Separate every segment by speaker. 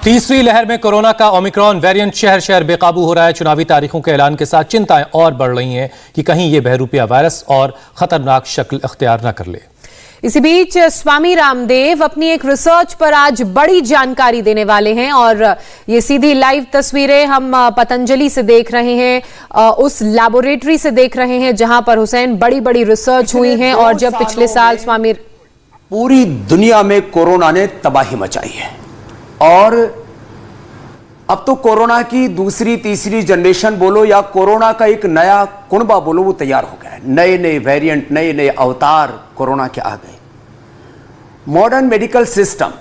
Speaker 1: तीसरी लहर में कोरोना का ओमिक्रॉन वेरिएंट शहर शहर बेकाबू हो रहा है। चुनावी तारीखों के ऐलान के साथ चिंताएं और बढ़ रही हैं कि कहीं ये बहरूपिया वायरस और खतरनाक शक्ल इख्तियार न कर ले।
Speaker 2: इसी बीच स्वामी रामदेव अपनी एक रिसर्च पर आज बड़ी जानकारी देने वाले हैं और ये सीधी लाइव तस्वीरें हम पतंजलि से देख रहे हैं, उस लैबोरेटरी से देख रहे हैं जहां पर हुसैन बड़ी बड़ी रिसर्च हुई है। और जब पिछले साल स्वामी
Speaker 3: पूरी दुनिया में कोरोना ने तबाही मचाई है और अब तो कोरोना की दूसरी तीसरी जनरेशन बोलो या कोरोना का एक नया कुनबा बोलो वो तैयार हो गया है। नए नए वेरिएंट, नए नए अवतार कोरोना के आ गए। मॉडर्न मेडिकल सिस्टम,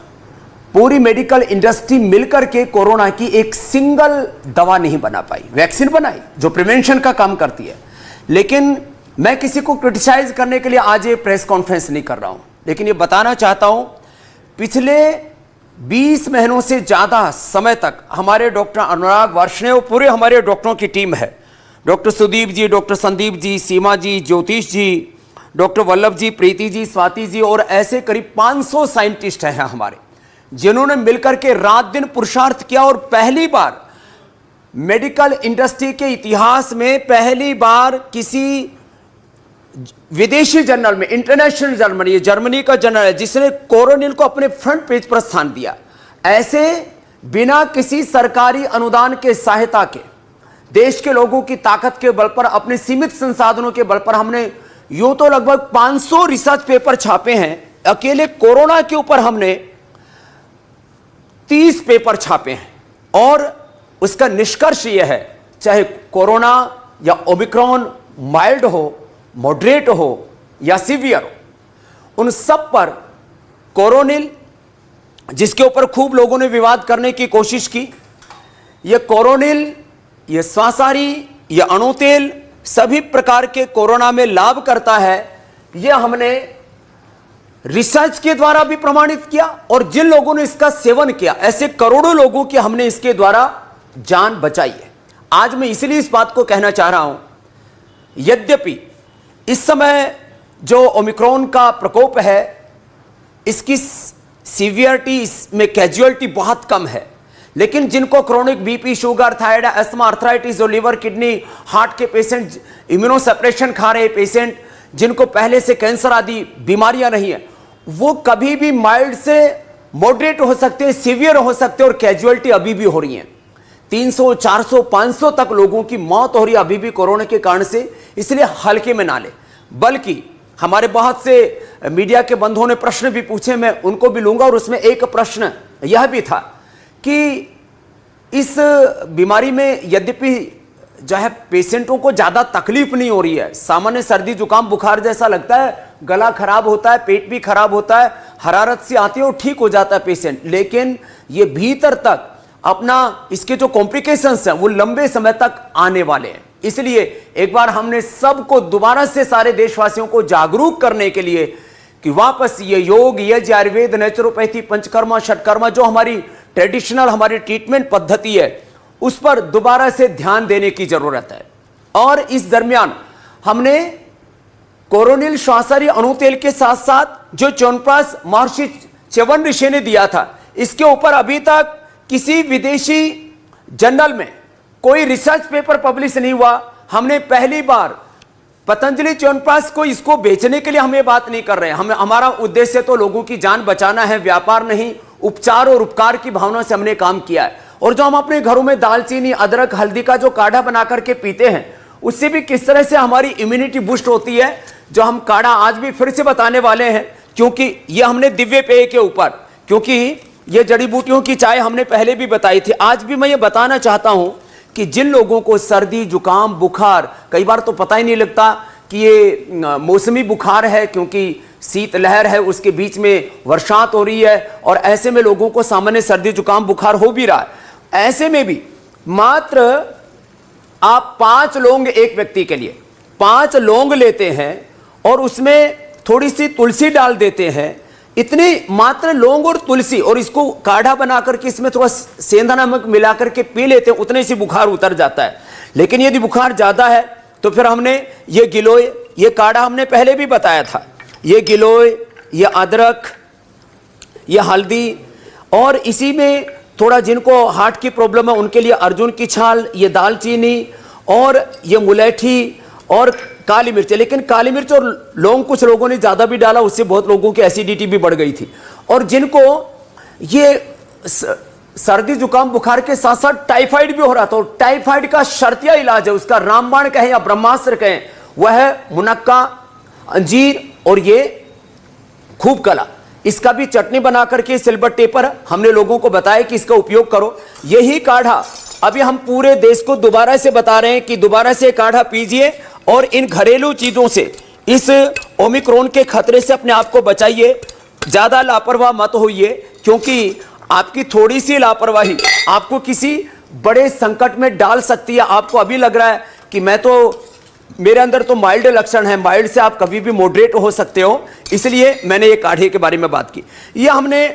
Speaker 3: पूरी मेडिकल इंडस्ट्री मिलकर के कोरोना की एक सिंगल दवा नहीं बना पाई। वैक्सीन बनाई जो प्रिवेंशन का काम करती है, लेकिन मैं किसी को क्रिटिसाइज करने के लिए आज ये प्रेस कॉन्फ्रेंस नहीं कर रहा हूं, लेकिन ये बताना चाहता हूं पिछले 20 महीनों से ज्यादा समय तक हमारे डॉक्टर अनुराग वार्ष्णेय, पूरे हमारे डॉक्टरों की टीम है, डॉक्टर सुदीप जी, डॉक्टर संदीप जी, सीमा जी, ज्योतिष जी, डॉक्टर वल्लभ जी, प्रीति जी, स्वाति जी और ऐसे करीब 500 साइंटिस्ट हैं हमारे, जिन्होंने मिलकर के रात दिन पुरुषार्थ किया और पहली बार मेडिकल इंडस्ट्री के इतिहास में पहली बार किसी विदेशी जर्नल में, इंटरनेशनल जर्नल, ये जर्मनी का जर्नल है जिसने कोरोनिल को अपने फ्रंट पेज पर स्थान दिया। ऐसे बिना किसी सरकारी अनुदान के सहायता के, देश के लोगों की ताकत के बल पर, अपने सीमित संसाधनों के बल पर हमने यूं तो लगभग 500 रिसर्च पेपर छापे हैं। अकेले कोरोना के ऊपर हमने 30 पेपर छापे हैं और उसका निष्कर्ष यह है, चाहे कोरोना या ओमिक्रॉन माइल्ड हो, मॉडरेट हो या सीवियर हो, उन सब पर कोरोनिल, जिसके ऊपर खूब लोगों ने विवाद करने की कोशिश की, यह कोरोनिल, यह स्वासारी, यह अणुतेल सभी प्रकार के कोरोना में लाभ करता है। यह हमने रिसर्च के द्वारा भी प्रमाणित किया और जिन लोगों ने इसका सेवन किया, ऐसे करोड़ों लोगों की हमने इसके द्वारा जान बचाई है। आज मैं इसलिए इस बात को कहना चाह रहा हूं, यद्यपि इस समय जो ओमिक्रॉन का प्रकोप है, इसकी सीवियरिटी, इसमें कैजुअलिटी बहुत कम है, लेकिन जिनको chronic BP, sugar, thyroid, asthma, arthritis और लिवर, किडनी, हार्ट के पेशेंट, इम्यूनोसप्रेशन खा रहे पेशेंट, जिनको पहले से कैंसर आदि बीमारियां नहीं है, वो कभी भी माइल्ड से मॉडरेट हो सकते हैं, सीवियर हो सकते हैं और कैजुअलिटी अभी भी हो रही है। 300, 400, 500 तक लोगों की मौत हो रही है अभी भी कोरोना के कारण से। इसलिए हल्के में ना ले, बल्कि हमारे बहुत से मीडिया के बंधुओं ने प्रश्न भी पूछे, मैं उनको भी लूंगा। और उसमें एक प्रश्न यह भी था कि इस बीमारी में यद्यपि जो है पेशेंटों को ज्यादा तकलीफ नहीं हो रही है, सामान्य सर्दी जुकाम बुखार जैसा लगता है, गला खराब होता है, पेट भी खराब होता है, हरारत सी आती है और ठीक हो जाता है पेशेंट, लेकिन ये भीतर तक अपना इसके जो कॉम्प्लिकेशंस हैं वो लंबे समय तक आने वाले हैं। इसलिए एक बार हमने सबको दोबारा से, सारे देशवासियों को जागरूक करने के लिए कि वापस ये योग, ये आयुर्वेद, नेचुरोपैथी, पंचकर्मा, षटकर्मा जो हमारी ट्रेडिशनल हमारी ट्रीटमेंट पद्धति है, उस पर दोबारा से ध्यान देने की जरूरत है। और इस दरमियान हमने कोरोनिल, श्वासारी, अणुतेल के साथ साथ जो च्यवनप्राश महर्षि च्यवन ऋषि ने दिया था, इसके ऊपर अभी तक किसी विदेशी जर्नल में कोई रिसर्च पेपर पब्लिश नहीं हुआ। हमने पहली बार पतंजलि च्यवनप्राश को, इसको बेचने के लिए हम ये बात नहीं कर रहे हैं। हमारा उद्देश्य तो लोगों की जान बचाना है, व्यापार नहीं। उपचार और उपकार की भावना से हमने काम किया है। और जो हम अपने घरों में दालचीनी, अदरक, हल्दी का जो काढ़ा बना करके पीते हैं, उससे भी किस तरह से हमारी इम्यूनिटी बूस्ट होती है, जो हम काढ़ा आज भी फिर से बताने वाले हैं, क्योंकि ये हमने दिव्य पेय के ऊपर, क्योंकि ये जड़ी बूटियों की चाय हमने पहले भी बताई थी, आज भी मैं ये बताना चाहता हूं कि जिन लोगों को सर्दी, जुकाम, बुखार, कई बार तो पता ही नहीं लगता कि ये मौसमी बुखार है, क्योंकि शीत लहर है, उसके बीच में वर्षात हो रही है और ऐसे में लोगों को सामान्य सर्दी, जुकाम, बुखार हो भी रहा है। ऐसे में भी मात्र आप 5 लौंग एक व्यक्ति के लिए 5 लौंग लेते हैं और उसमें थोड़ी सी तुलसी डाल देते हैं, इतने मात्र लौंग और तुलसी, और इसको काढ़ा बना करके इसमें थोड़ा सेंधा नमक मिला करके पी लेते हैं, उतने से बुखार उतर जाता है। लेकिन यदि बुखार ज्यादा है तो फिर हमने ये गिलोय, ये काढ़ा हमने पहले भी बताया था, ये गिलोय, ये अदरक, ये हल्दी और इसी में थोड़ा जिनको हार्ट की प्रॉब्लम है उनके लिए अर्जुन की छाल, ये दालचीनी और ये मुलैठी और काली मिर्च। लेकिन काली मिर्च और लौंग कुछ लोगों ने ज़्यादा भी डाला, उससे बहुत लोगों की एसिडिटी भी बढ़ गई थी। और जिनको ये सर्दी जुकाम बुखार के साथ साथ टाइफाइड भी हो रहा था, और टाइफाइड का शर्तिया इलाज है, उसका रामबाण कहें या ब्रह्मास्त्र कहें, वह है मुनक्का, अंजीर और ये खूब कला। इसका भी चटनी बना करके सिलबट्टे पर हमने लोगों को बताया कि इसका उपयोग करो। यही काढ़ा अभी हम पूरे देश को दोबारा से बता रहे हैं कि दोबारा से काढ़ा पीजिए और इन घरेलू चीजों से इस ओमिक्रॉन के खतरे से अपने आप को बचाइए। ज्यादा लापरवाह मत होइए, क्योंकि आपकी थोड़ी सी लापरवाही आपको किसी बड़े संकट में डाल सकती है। आपको अभी लग रहा है कि मेरे अंदर तो माइल्ड लक्षण है, माइल्ड से आप कभी भी मॉडरेट हो सकते हो, इसलिए मैंने ये काढ़े के बारे में बात की। ये हमने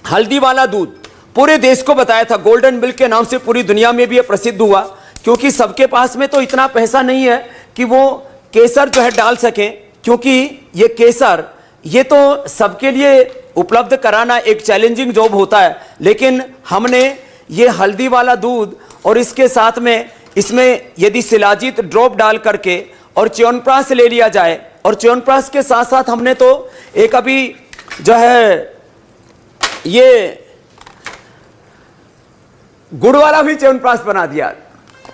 Speaker 3: हल्दी वाला दूध पूरे देश को बताया था, गोल्डन मिल्क के नाम से पूरी दुनिया में भी ये प्रसिद्ध हुआ, क्योंकि सबके पास में तो इतना पैसा नहीं है कि वो केसर जो है डाल सकें, क्योंकि ये केसर ये तो सबके लिए उपलब्ध कराना एक चैलेंजिंग जॉब होता है। लेकिन हमने ये हल्दी वाला दूध और इसके साथ में इसमें यदि शिलाजीत ड्रॉप डाल करके और च्यवनप्राश ले लिया जाए, और च्यवनप्राश के साथ साथ हमने तो एक अभी जो है ये गुड़ वाला भी च्यवनप्राश बना दिया,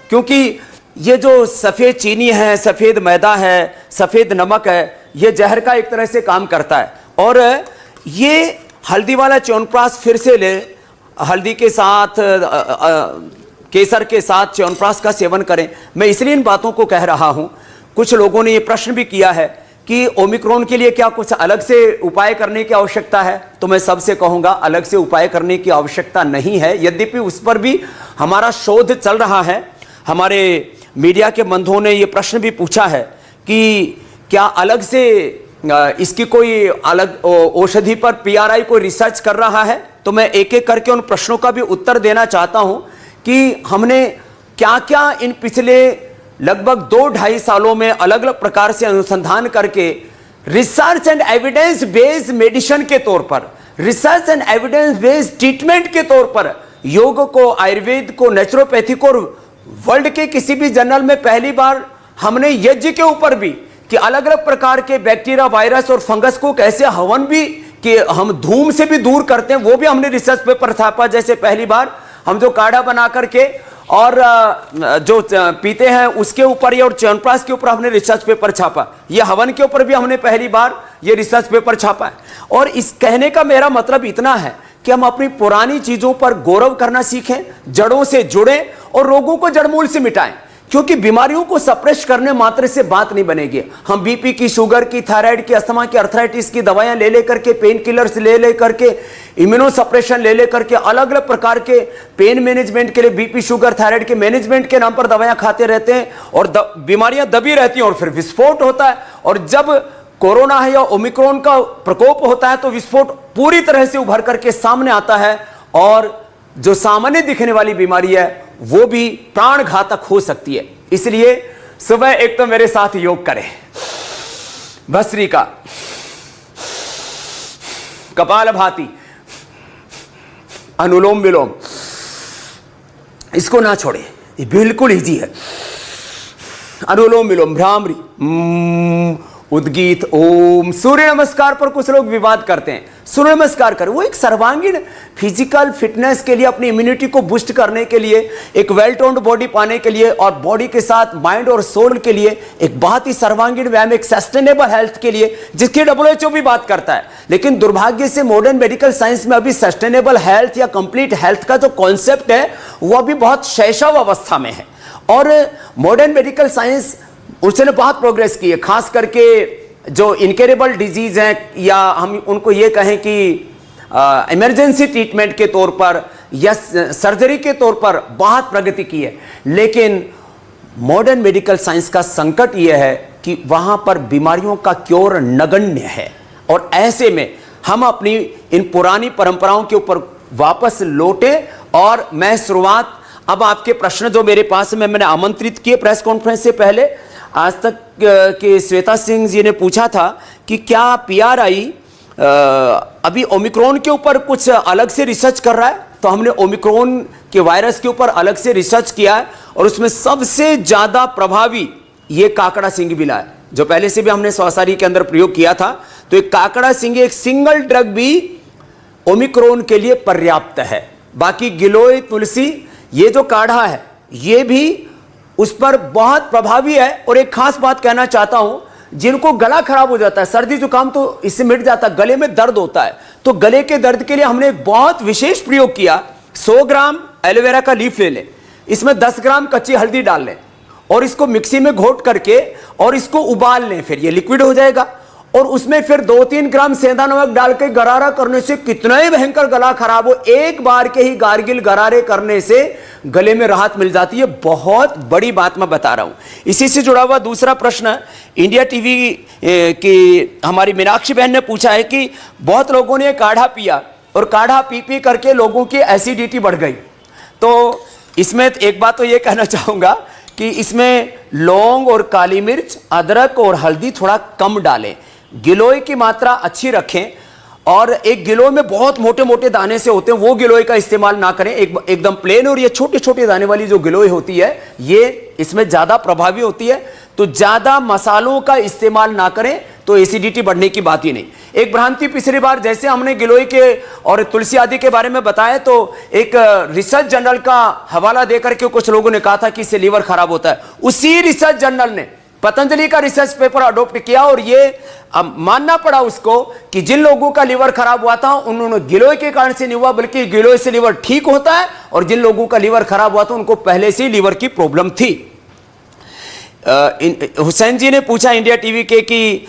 Speaker 3: क्योंकि ये जो सफेद चीनी है, सफेद मैदा है, सफेद नमक है, ये जहर का एक तरह से काम करता है। और ये हल्दी वाला च्यवनप्राश फिर से ले, हल्दी के साथ केसर के साथ च्यवनप्राश का सेवन करें। मैं इसलिए इन बातों को कह रहा हूं। कुछ लोगों ने ये प्रश्न भी किया है कि ओमिक्रॉन के लिए क्या कुछ अलग से उपाय करने की आवश्यकता है, तो मैं सबसे कहूंगा अलग से उपाय करने की आवश्यकता नहीं है। यद्यपि उस पर भी हमारा शोध चल रहा है। हमारे मीडिया के बंधुओं ने ये प्रश्न भी पूछा है कि क्या अलग से इसकी कोई अलग औषधि पर पीआरआई कोई रिसर्च कर रहा है। तो मैं एक एक करके उन प्रश्नों का भी उत्तर देना चाहता हूं कि हमने क्या क्या इन पिछले लगभग 2-2.5 सालों में अलग अलग प्रकार से अनुसंधान करके research and evidence based medicine के तौर पर, research and evidence based treatment के तौर पर योग को, आयुर्वेद को, नेचुरोपैथी को वर्ल्ड के किसी भी जर्नल में पहली बार हमने यज्ञ के ऊपर भी कि अलग अलग प्रकार के बैक्टीरिया, वायरस और फंगस को कैसे हवन भी कि हम धूम से भी दूर करते हैं, वो भी हमने रिसर्च पेपर छापा। जैसे पहली बार हम जो काढ़ा बना करके और जो पीते हैं उसके ऊपर ये और च्यवनप्राश के ऊपर हमने रिसर्च पेपर छापा। ये हवन के ऊपर भी हमने पहली बार ये रिसर्च पेपर छापा है। और इस कहने का मेरा मतलब इतना है कि हम अपनी पुरानी चीजों पर गौरव करना सीखें, जड़ों से जुड़ें और रोगों को जड़मूल से मिटाएं, क्योंकि बीमारियों को सप्रेस करने मात्र से बात नहीं बनेगी। हम बीपी की, शुगर की, थायराइड की, अस्थमा की, अर्थराइटिस की दवाइयां ले लेकर के, पेन किलर्स ले लेकर के, इम्यूनो सप्रेशन ले लेकर के, अलग अलग प्रकार के पेन मैनेजमेंट के लिए, बीपी, शुगर, थायराइड के मैनेजमेंट के नाम पर दवाइयां खाते रहते हैं और बीमारियां दबी रहती हैं और फिर विस्फोट होता है। और जब कोरोना है या ओमिक्रॉन का प्रकोप होता है तो विस्फोट पूरी तरह से उभर करके सामने आता है और जो सामान्य दिखने वाली बीमारी है वो भी प्राण घातक हो सकती है। इसलिए सुबह एक तो मेरे साथ योग करें, भस्त्रिका, कपालभाति, अनुलोम विलोम, इसको ना छोड़े, ये बिल्कुल इजी है। अनुलोम विलोम, भ्रामरी, उद्गीत, ओम। सूर्य नमस्कार पर कुछ लोग विवाद करते हैं। सूर्य नमस्कार करें, वो एक सर्वांगीण फिजिकल फिटनेस के लिए, अपनी इम्यूनिटी को बूस्ट करने के लिए, एक वेल टोन्ड बॉडी पाने के लिए और बॉडी के साथ माइंड और सोल के लिए एक बहुत ही सर्वांगीण व्यायाम, एक सस्टेनेबल हेल्थ के लिए, जिसकी WHO भी बात करता है। लेकिन दुर्भाग्य से मॉडर्न मेडिकल साइंस में अभी सस्टेनेबल हेल्थ या कंप्लीट हेल्थ का जो कॉन्सेप्ट है वो अभी बहुत शैशव अवस्था में है। और मॉडर्न मेडिकल साइंस उसने बहुत प्रोग्रेस की है, खास करके जो इनकेरेबल डिजीज हैं या हम उनको ये कहें कि इमरजेंसी ट्रीटमेंट के तौर पर या सर्जरी के तौर पर बहुत प्रगति की है। लेकिन मॉडर्न मेडिकल साइंस का संकट यह है कि वहां पर बीमारियों का क्योर नगण्य है और ऐसे में हम अपनी इन पुरानी परंपराओं के ऊपर वापस लौटे। और मैं शुरुआत, अब आपके प्रश्न जो मेरे पास में मैंने आमंत्रित किए प्रेस कॉन्फ्रेंस से पहले, आज तक के श्वेता सिंह जी ने पूछा था कि क्या पीआरआई अभी ओमिक्रॉन के ऊपर कुछ अलग से रिसर्च कर रहा है। तो हमने ओमिक्रॉन के वायरस के ऊपर अलग से रिसर्च किया है और उसमें सबसे ज्यादा प्रभावी ये काकड़ा सिंह बिला है, जो पहले से भी हमने स्वासारी के अंदर प्रयोग किया था। तो एक काकड़ा सिंह एक सिंगल ड्रग भी ओमिक्रॉन के लिए पर्याप्त है। बाकी गिलोय तुलसी ये जो काढ़ा है ये भी उस पर बहुत प्रभावी है। और एक खास बात कहना चाहता हूं, जिनको गला खराब हो जाता है, सर्दी जुकाम तो इससे मिट जाता है, गले में दर्द होता है, तो गले के दर्द के लिए हमने एक बहुत विशेष प्रयोग किया। 100 ग्राम एलोवेरा का लीफ ले लें, इसमें 10 ग्राम कच्ची हल्दी डाल लें और इसको मिक्सी में घोट करके और इसको उबाल लें, फिर ये लिक्विड हो जाएगा। और उसमें फिर 2-3 ग्राम सेंधा नमक डाल के गरारा करने से कितना ही भयंकर गला खराब हो, एक बार के ही गार्गिल गरारे करने से गले में राहत मिल जाती है। बहुत बड़ी बात मैं बता रहा हूं। इसी से जुड़ा हुआ दूसरा प्रश्न इंडिया टीवी की हमारी मीनाक्षी बहन ने पूछा है कि बहुत लोगों ने काढ़ा पिया और काढ़ा पी पी करके लोगों की एसिडिटी बढ़ गई। तो इसमें एक बात तो ये कहना चाहूंगा कि इसमें लौंग और काली मिर्च, अदरक और हल्दी थोड़ा कम डालें, गिलोय की मात्रा अच्छी रखें और एक गिलोय में बहुत मोटे मोटे दाने से होते हैं वो गिलोय का इस्तेमाल ना करें, एकदम प्लेन। और ये छोटे छोटे दाने वाली जो गिलोय होती है ये इसमें ज्यादा प्रभावी होती है। तो ज्यादा मसालों का इस्तेमाल ना करें तो एसिडिटी बढ़ने की बात ही नहीं। एक भ्रांति पिछली बार जैसे हमने गिलोय के और तुलसी आदि के बारे में बताया तो एक रिसर्च जर्नल का हवाला देकर के कुछ लोगों ने कहा था कि इससे लीवर खराब होता है। उसी रिसर्च जर्नल ने पतंजलि का रिसर्च पेपर अडॉप्ट किया और ये मानना पड़ा उसको कि जिन लोगों का लीवर खराब हुआ था उन्होंने गिलोय के कारण से नहीं हुआ, बल्कि गिलोय से लीवर ठीक होता है। और जिन लोगों का लीवर खराब हुआ था उनको पहले से ही लीवर की प्रॉब्लम थी। हुसैन जी ने पूछा इंडिया टीवी के कि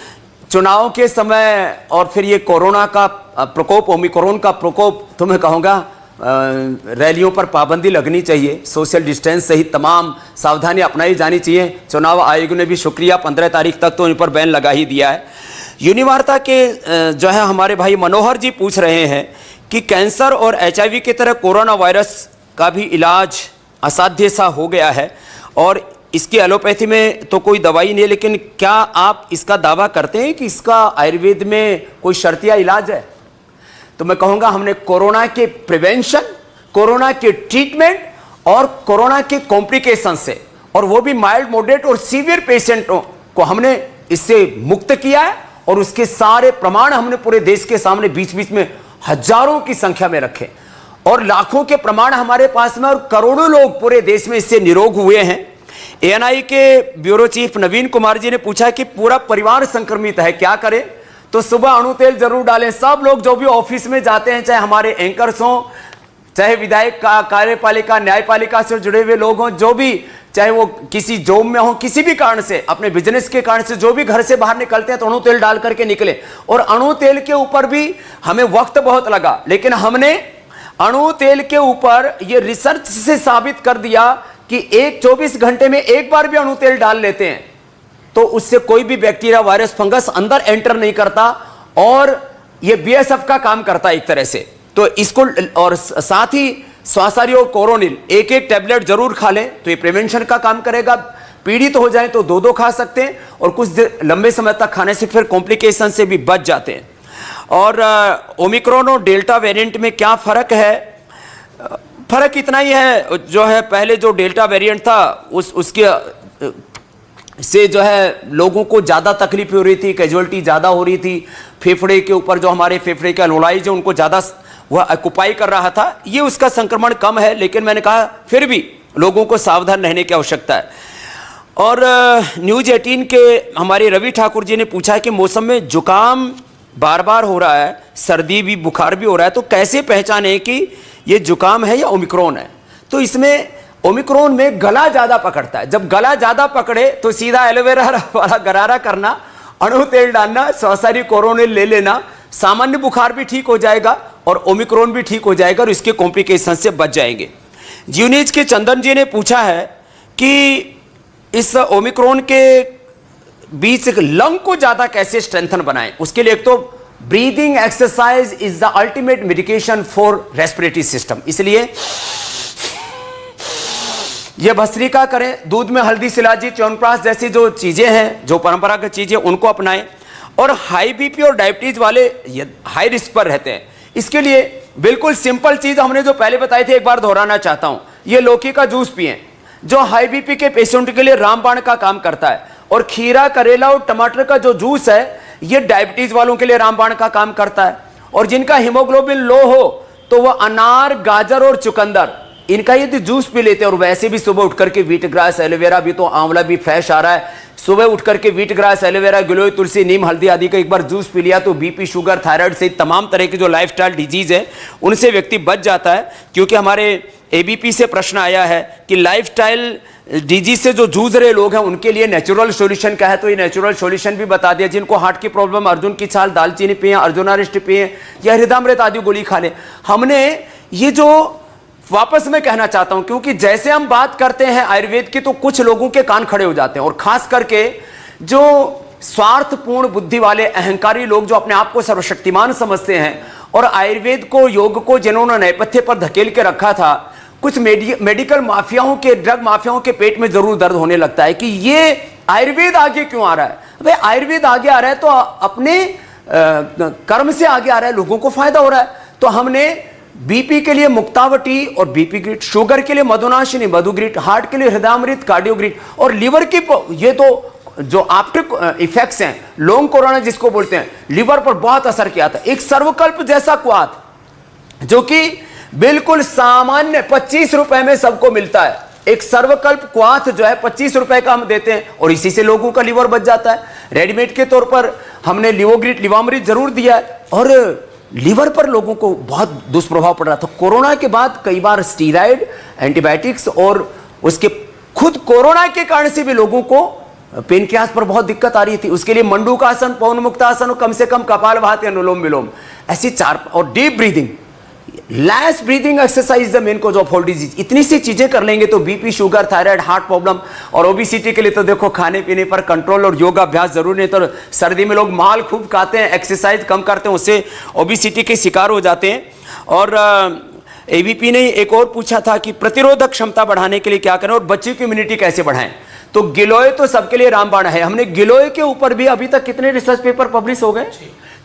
Speaker 3: चुनाव के समय और फिर ये कोरोना का प्रकोप, ओमिक्रॉन का प्रकोप, तो मैं कहूँगा रैलियों पर पाबंदी लगनी चाहिए, सोशल डिस्टेंस सहित तमाम सावधानी अपनाई जानी चाहिए। चुनाव आयोग ने भी शुक्रिया 15 तारीख तक तो इन पर बैन लगा ही दिया है। यूनिवार्ता के जो है हमारे भाई मनोहर जी पूछ रहे हैं कि कैंसर और HIV की तरह कोरोना वायरस का भी इलाज असाध्य सा हो गया है और इसकी एलोपैथी में तो कोई दवाई नहीं है, लेकिन क्या आप इसका दावा करते हैं कि इसका आयुर्वेद में कोई शर्तिया इलाज है? तो मैं कहूंगा हमने कोरोना के प्रिवेंशन, कोरोना के ट्रीटमेंट और कोरोना के कॉम्प्लिकेशन से, और वो भी माइल्ड, मॉडरेट और सीवियर पेशेंटों को हमने इससे मुक्त किया है। और उसके सारे प्रमाण हमने पूरे देश के सामने बीच बीच में हजारों की संख्या में रखे और लाखों के प्रमाण हमारे पास में, और करोड़ों लोग पूरे देश में इससे निरोग हुए हैं। ANI के ब्यूरो चीफ नवीन कुमार जी ने पूछा कि पूरा परिवार संक्रमित है, क्या करें? तो सुबह अणु तेल जरूर डालें। सब लोग जो भी ऑफिस में जाते हैं, चाहे हमारे एंकर्स हों, चाहे विधायक का कार्यपालिका न्यायपालिका से जुड़े हुए लोग हों, जो भी, चाहे वो किसी जॉब में हो, किसी भी कारण से, अपने बिजनेस के कारण से जो भी घर से बाहर निकलते हैं तो अणु तेल डाल करके निकले। और अणु तेल के ऊपर भी हमें वक्त बहुत लगा, लेकिन हमने अणु तेल के ऊपर ये रिसर्च से साबित कर दिया कि 24 घंटे में एक बार भी अणु तेल डाल लेते हैं तो उससे कोई भी बैक्टीरिया, वायरस, फंगस अंदर एंटर नहीं करता और ये BSF का काम करता है एक तरह से। तो इसको, और साथ ही स्वासारी और कोरोनिल एक टैबलेट जरूर खा लें तो ये प्रिवेंशन का काम करेगा। पीड़ित हो जाए तो 2 खा सकते हैं और कुछ लंबे समय तक खाने से फिर कॉम्प्लिकेशन से भी बच जाते हैं। और ओमिक्रॉन और डेल्टा वेरिएंट में क्या फर्क है? फर्क इतना ही है, जो है पहले जो डेल्टा वेरिएंट था उसके से जो है लोगों को ज़्यादा तकलीफ हो रही थी, कैजुअलिटी ज़्यादा हो रही थी, फेफड़े के ऊपर जो हमारे फेफड़े के अल्वोलाई जो उनको ज़्यादा वह ऑक्युपाई कर रहा था। ये उसका संक्रमण कम है, लेकिन मैंने कहा फिर भी लोगों को सावधान रहने की आवश्यकता है। और न्यूज़ 18 के हमारे रवि ठाकुर जी ने पूछा है कि मौसम में जुकाम बार बार हो रहा है, सर्दी भी, बुखार भी हो रहा है, तो कैसे पहचाने कि ये जुकाम है या ओमिक्रॉन है? तो इसमें ओमिक्रॉन में गला ज्यादा पकड़ता है। जब गला ज्यादा पकड़े तो सीधा एलोवेरा वाला गरारा करना, अणु तेल डालना, स्वासारी कोरोनिल ले लेना, सामान्य बुखार भी ठीक हो जाएगा और ओमिक्रॉन भी ठीक हो जाएगा और इसके कॉम्प्लिकेशन से बच जाएंगे। जीवनीज के चंदन जी ने पूछा है कि इस ओमिक्रॉन के बीच लंग को ज्यादा कैसे स्ट्रेंथन बनाएं। उसके लिए एक तो breathing exercise is the ultimate medication for respiratory system, इसलिए यह भस्त्रिका करें, दूध में हल्दी, शिलाजीत, च्यवनप्राश जैसी जो चीजें हैं, जो परंपरागत चीजें, उनको अपनाएं। और हाई बीपी और डायबिटीज वाले हाई रिस्क पर रहते हैं, इसके लिए बिल्कुल सिंपल चीज हमने जो पहले बताई थी, एक बार दोहराना चाहता हूं। ये लौकी का जूस पिएं, जो हाई बीपी के पेशेंट के लिए रामबाण का काम करता है। और खीरा, करेला और टमाटर का जो जूस है, ये डायबिटीज वालों के लिए रामबाण का काम करता है। और जिनका हीमोग्लोबिन लो हो तो वह अनार, गाजर और चुकंदर, इनका यदि जूस पी लेते हैं, और वैसे भी सुबह उठ करके व्हीट ग्रास, एलोवेरा भी, तो आंवला भी फ्रेश आ रहा है, सुबह उठ करके व्हीट ग्रास, एलोवेरा, गिलोय, तुलसी, नीम, हल्दी आदि का एक बार जूस पी लिया तो बीपी, शुगर, थायराइड से तमाम तरह की जो लाइफस्टाइल डिजीज है उनसे व्यक्ति बच जाता है। क्योंकि हमारे एबीपी से प्रश्न आया है कि लाइफस्टाइल डिजीज से जो जूझ रहे लोग हैं उनके लिए नेचुरल सॉल्यूशन क्या है, तो ये नेचुरल सॉल्यूशन भी बता दिया। जिनको हार्ट की प्रॉब्लम, अर्जुन की छाल, दालचीनी पिए, अर्जुनारिष्ट पिए या हृदयामृत आदि गोली खा ले। हमने ये जो वापस मैं कहना चाहता हूं, क्योंकि जैसे हम बात करते हैं आयुर्वेद की तो कुछ लोगों के कान खड़े हो जाते हैं, और खास करके जो स्वार्थपूर्ण बुद्धि वाले अहंकारी लोग जो अपने आप को सर्वशक्तिमान समझते हैं, और आयुर्वेद को, योग को जिन्होंने नेपथ्य पर धकेल के रखा था, कुछ मेडिकल माफियाओं के, ड्रग माफियाओं के पेट में जरूर दर्द होने लगता है कि ये आयुर्वेद आगे क्यों आ रहा है। भाई आयुर्वेद आगे आ रहा है तो अपने कर्म से आगे आ रहा है, लोगों को फायदा हो रहा है। तो हमने बीपी के लिए मुक्तावटी और बीपी ग्रिट, शुगर के लिए मधुनाशिनी, मधुग्रिट, हार्ट के लिए हृदयामृत, कार्डियोग्रिट, और लिवर की, ये तो जो आफ्टर इफेक्ट्स हैं, लॉन्ग कोरोना जिसको बोलते हैं, लिवर पर बहुत असर किया था। एक सर्वकल्प जैसा क्वाथ जो कि बिल्कुल सामान्य 25 रुपए में सबको मिलता है, एक सर्वकल्प क्वाथ जो है 25 रुपए का हम देते हैं, और इसी से लोगों का लिवर बच जाता है। रेडीमेड के तौर पर हमने लिवोग्रिट, लिवामृत जरूर दिया है, और लिवर पर लोगों को बहुत दुष्प्रभाव पड़ रहा था। कोरोना के बाद कई बार स्टीराइड, एंटीबायोटिक्स, और उसके खुद कोरोना के कारण से भी लोगों को पेनक्रियास पर बहुत दिक्कत आ रही थी। उसके लिए मंडूकासन, पवन मुक्तासन, कम से कम कपालभाति, अनुलोम विलोम, ऐसी 4, और deep breathing, less breathing exercise the main cause of all disease. इतनी सी चीजें कर लेंगे तो BP, sugar, thyroid, heart problem और ओबेसिटी के लिए तो देखो खाने पीने पर कंट्रोल और योगा अभ्यास जरूर। नहीं तो सर्दी में लोग माल खूब खाते हैं, एक्सरसाइज कम करते हैं, उससे ओबेसिटी के शिकार हो जाते हैं। और एबीपी ने एक और पूछा था कि प्रतिरोधक क्षमता बढ़ाने के लिए क्या करें और बच्चों की इम्यूनिटी कैसे बढ़ाएं। तो गिलोय तो सबके लिए रामबाण है। हमने गिलोय के ऊपर भी अभी तक कितने रिसर्च पेपर पब्लिश हो गए?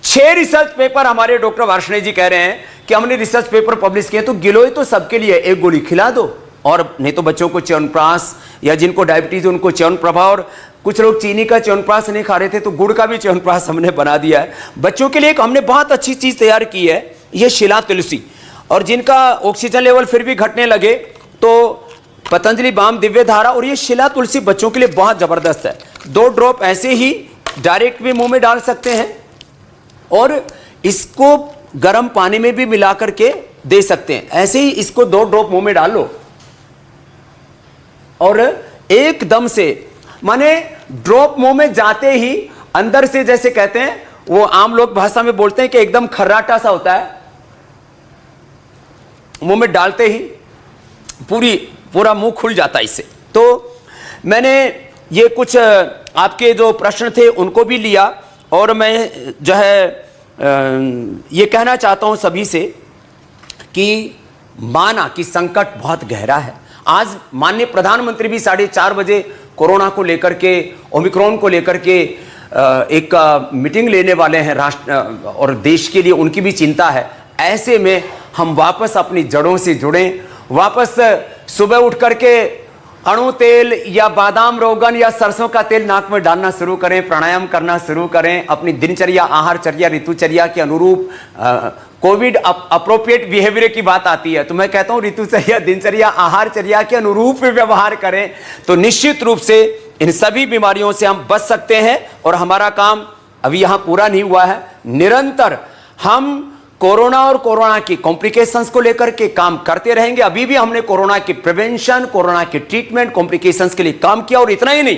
Speaker 3: 6 रिसर्च पेपर हमारे डॉक्टर वार्ष्णेय जी कह रहे हैं कि हमने रिसर्च पेपर पब्लिश किए। तो गिलोय तो सबके लिए, एक गोली खिला दो, और नहीं तो बच्चों को च्यवनप्राश, या जिनको डायबिटीज उनको च्यवनप्रभा, और कुछ लोग चीनी का च्यवनप्राश नहीं खा रहे थे तो गुड़ का भी च्यवनप्राश हमने बना दिया है बच्चों के लिए। एक हमने बहुत अच्छी चीज तैयार की है, ये शिला तुलसी। और जिनका ऑक्सीजन लेवल फिर भी घटने लगे तो पतंजलि बाम दिव्य धारा और ये शिला तुलसी बच्चों के लिए बहुत जबरदस्त है। 2 ड्रॉप ऐसे ही डायरेक्ट भी मुंह में डाल सकते हैं, और इसको गर्म पानी में भी मिला करके दे सकते हैं। ऐसे ही इसको 2 ड्रॉप मुंह में डाल लो, और एकदम से, माने ड्रॉप मुंह में जाते ही अंदर से, जैसे कहते हैं वो आम लोग भाषा में बोलते हैं कि एकदम खर्राटा सा होता है, मुंह में डालते ही पूरा मुंह खुल जाता है इससे। तो मैंने ये कुछ आपके जो प्रश्न थे उनको भी लिया, और मैं जो है ये कहना चाहता हूं सभी से कि माना कि संकट बहुत गहरा है। आज माननीय प्रधानमंत्री भी 4:30 बजे कोरोना को लेकर के, ओमिक्रॉन को लेकर के एक मीटिंग लेने वाले हैं राष्ट्र और देश के लिए, उनकी भी चिंता है। ऐसे में हम वापस अपनी जड़ों से जुड़ें, वापस सुबह उठ करके अणु तेल या बादाम रोगन या सरसों का तेल नाक में डालना शुरू करें, प्राणायाम करना शुरू करें, अपनी दिनचर्या, आहारचर्या, ऋतुचर्या के अनुरूप। कोविड अप्रोप्रिएट बिहेवियर की बात आती है तो मैं कहता हूं ऋतुचर्या, दिनचर्या, आहारचर्या के अनुरूप व्यवहार करें तो निश्चित रूप से इन सभी बीमारियों से हम बच सकते हैं। और हमारा काम अभी यहां पूरा नहीं हुआ है, निरंतर हम कोरोना और कोरोना की कॉम्प्लिकेशंस को लेकर के काम करते रहेंगे। अभी भी हमने कोरोना की प्रिवेंशन, कोरोना की ट्रीटमेंट, कॉम्प्लिकेशंस के लिए काम किया, और इतना ही नहीं,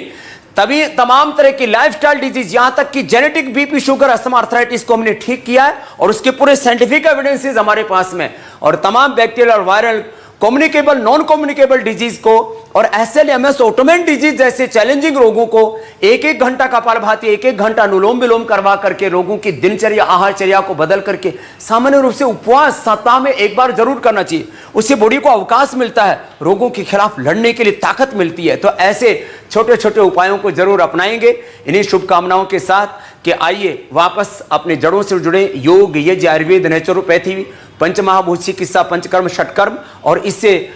Speaker 3: तभी तमाम तरह की लाइफस्टाइल डिजीज, यहां तक कि genetic BP, sugar, asthma, arthritis को हमने ठीक किया है, और उसके पूरे साइंटिफिक एविडेंसेस हमारे पास में। और तमाम बैक्टीरियल और viral, communicable, non communicable disease को और एसएलएमएस, ऑटोमेन डिजीज जैसे चैलेंजिंग रोगों को 1-1 घंटा कपालभाति, 1-1 घंटा अनुलोम विलोम करवा करके रोगों की दिनचर्या, आहारचर्या को बदल करके सामान्य रूप से उपवास सप्ताह में 1 बार जरूर करना चाहिए। उससे बॉडी को अवकाश मिलता है, रोगों के खिलाफ लड़ने के लिए ताकत मिलती है। तो ऐसे छोटे छोटे उपायों को जरूर अपनाएंगे। इन्हीं शुभकामनाओं के साथ कि आइए वापस अपने जड़ों से जुड़े। योग, यज्ञ, आयुर्वेद, नेचुरोपैथी, पंचमहाभूत चिकित्सा, पंचकर्म, षटकर्म, और इससे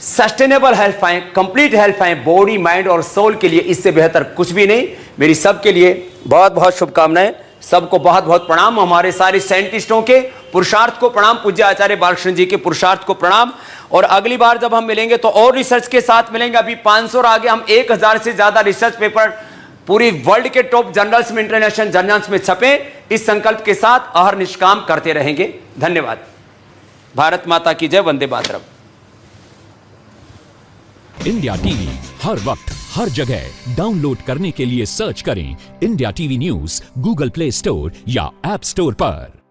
Speaker 3: सस्टेनेबल हेल्थ पाएं, कंप्लीट हेल्थ पाएं, बॉडी, माइंड और सोल के लिए इससे बेहतर कुछ भी नहीं। मेरी सबके लिए बहुत बहुत शुभकामनाएं, सबको बहुत बहुत प्रणाम, हमारे सारे साइंटिस्टों के पुरुषार्थ को प्रणाम, पूज्य आचार्य बालकृष्ण जी के पुरुषार्थ को प्रणाम। और अगली बार जब हम मिलेंगे तो और रिसर्च के साथ मिलेंगे। अभी 500 और आगे हम 1000 से ज्यादा रिसर्च पेपर पूरी वर्ल्ड के टॉप जर्नल्स में, इंटरनेशनल जर्नल्स में छपे, इस संकल्प के साथ अहर निष्काम करते रहेंगे। धन्यवाद। भारत माता की जय, वंदे मातरम।
Speaker 4: इंडिया टीवी हर वक्त हर जगह डाउनलोड करने के लिए सर्च करें India TV news Google play store या ऐप स्टोर पर।